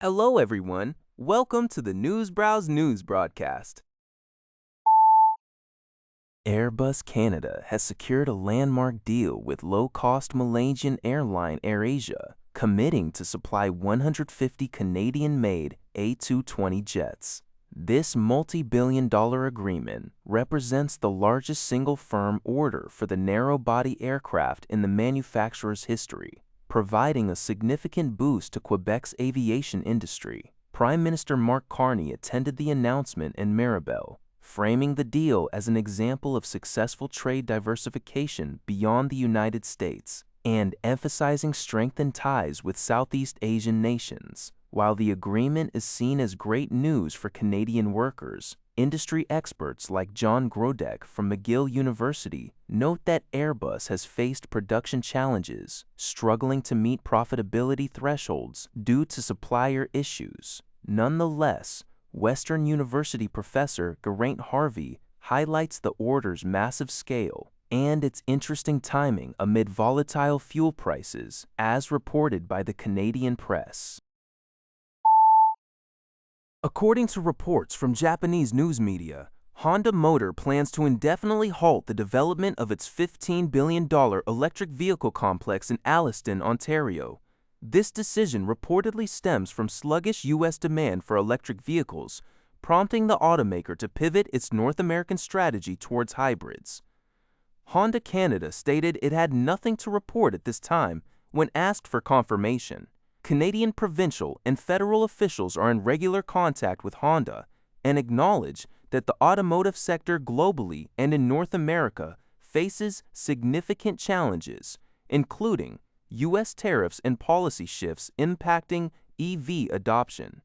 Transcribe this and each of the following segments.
Hello, everyone. Welcome to the News Browse News broadcast. Airbus Canada has secured a landmark deal with low-cost Malaysian airline AirAsia, committing to supply 150 Canadian-made A220 jets. This multi-billion-dollar agreement represents the largest single-firm order for the narrow-body aircraft in the manufacturer's history, providing a significant boost to Quebec's aviation industry. Prime Minister Mark Carney attended the announcement in Mirabel, framing the deal as an example of successful trade diversification beyond the United States and emphasizing strengthened ties with Southeast Asian nations. While the agreement is seen as great news for Canadian workers, industry experts like John Grodek from McGill University note that Airbus has faced production challenges, struggling to meet profitability thresholds due to supplier issues. Nonetheless, Western University professor Geraint Harvey highlights the order's massive scale and its interesting timing amid volatile fuel prices, as reported by the Canadian press. According to reports from Japanese news media, Honda Motor plans to indefinitely halt the development of its $15 billion electric vehicle complex in Alliston, Ontario. This decision reportedly stems from sluggish U.S. demand for electric vehicles, prompting the automaker to pivot its North American strategy towards hybrids. Honda Canada stated it had nothing to report at this time when asked for confirmation. Canadian provincial and federal officials are in regular contact with Honda and acknowledge that the automotive sector globally and in North America faces significant challenges, including U.S. tariffs and policy shifts impacting EV adoption.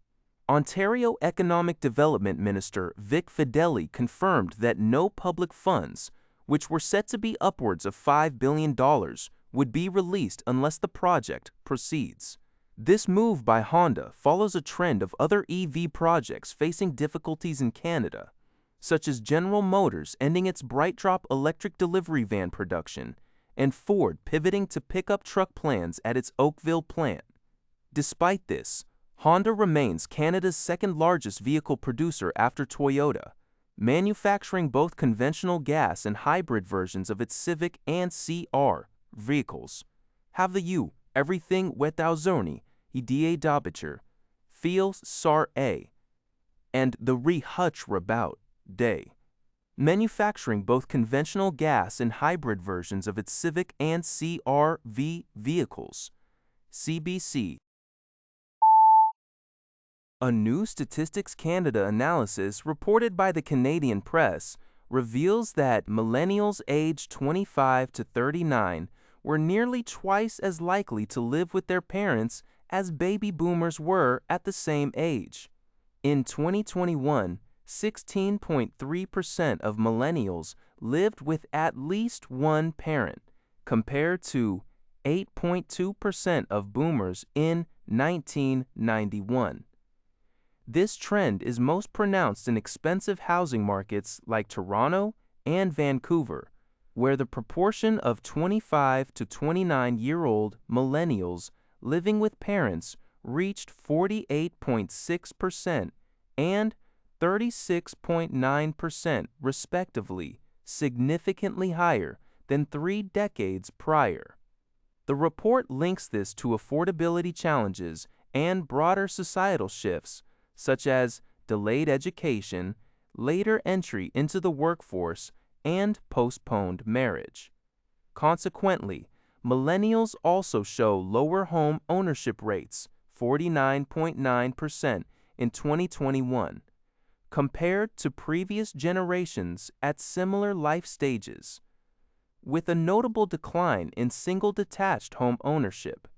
Ontario Economic Development Minister Vic Fedeli confirmed that no public funds, which were set to be upwards of $5 billion, would be released unless the project proceeds. This move by Honda follows a trend of other EV projects facing difficulties in Canada, such as General Motors ending its BrightDrop electric delivery van production and Ford pivoting to pickup truck plans at its Oakville plant. Despite this, Honda remains Canada's second-largest vehicle producer after Toyota, manufacturing both conventional gas and hybrid versions of its Civic and CR vehicles. Have the U, everything wetauzoni, Idea Dabicher, Feels Sar A, and the Re-Hutch Rabout Day, manufacturing both conventional gas and hybrid versions of its Civic and CR-V vehicles. CBC. A new Statistics Canada analysis reported by the Canadian press reveals that millennials aged 25 to 39 were nearly twice as likely to live with their parents as baby boomers were at the same age. In 2021, 16.3% of millennials lived with at least one parent, compared to 8.2% of boomers in 1991. This trend is most pronounced in expensive housing markets like Toronto and Vancouver, where the proportion of 25 to 29-year-old millennials living with parents reached 48.6% and 36.9% respectively, significantly higher than 3 decades prior. The report links this to affordability challenges and broader societal shifts, such as delayed education, later entry into the workforce, and postponed marriage. Consequently, millennials also show lower home ownership rates, 49.9% in 2021, compared to previous generations at similar life stages, with a notable decline in single-detached home ownership.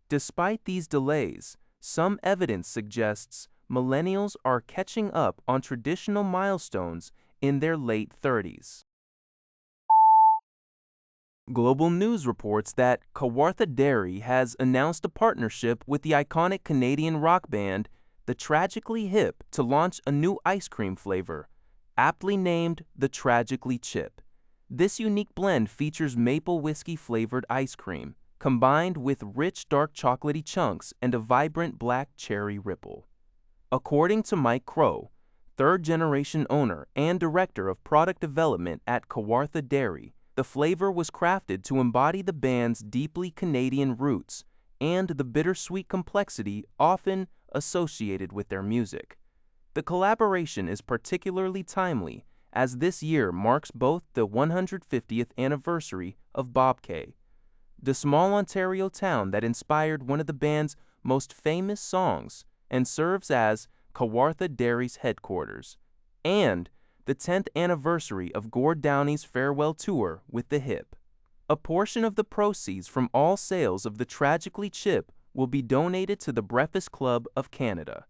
Despite these delays, some evidence suggests millennials are catching up on traditional milestones in their late 30s. Global News reports that Kawartha Dairy has announced a partnership with the iconic Canadian rock band, the Tragically Hip, to launch a new ice cream flavor, aptly named the Tragically Chip. This unique blend features maple whiskey-flavored ice cream, combined with rich dark chocolatey chunks and a vibrant black cherry ripple. According to Mike Crow, third-generation owner and director of product development at Kawartha Dairy, the flavor was crafted to embody the band's deeply Canadian roots and the bittersweet complexity often associated with their music. The collaboration is particularly timely as this year marks both the 150th anniversary of Bobcay, the small Ontario town that inspired one of the band's most famous songs and serves as Kawartha Dairy's headquarters, and the 10th anniversary of Gord Downie's farewell tour with the Hip. A portion of the proceeds from all sales of the Tragically chip will be donated to the Breakfast Club of Canada.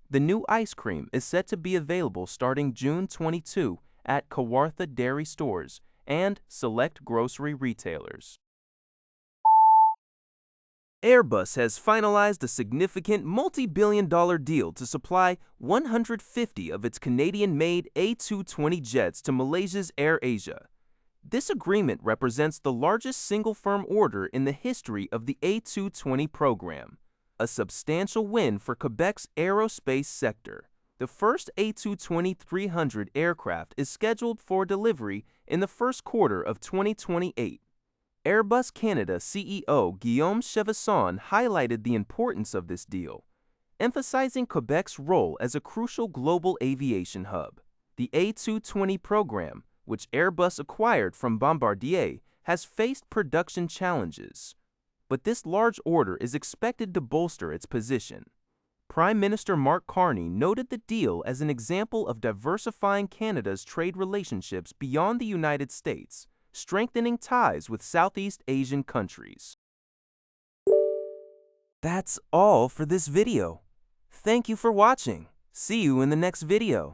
The new ice cream is set to be available starting June 22 at Kawartha Dairy stores and select grocery retailers. Airbus has finalized a significant multi-billion-dollar deal to supply 150 of its Canadian-made A220 jets to Malaysia's AirAsia. This agreement represents the largest single-firm order in the history of the A220 program, a substantial win for Quebec's aerospace sector. The first A220-300 aircraft is scheduled for delivery in the first quarter of 2028. Airbus Canada CEO Guillaume Chevasson highlighted the importance of this deal, emphasizing Quebec's role as a crucial global aviation hub. The A220 program, which Airbus acquired from Bombardier, has faced production challenges, but this large order is expected to bolster its position. Prime Minister Mark Carney noted the deal as an example of diversifying Canada's trade relationships beyond the United States, strengthening ties with Southeast Asian countries. That's all for this video. Thank you for watching. See you in the next video.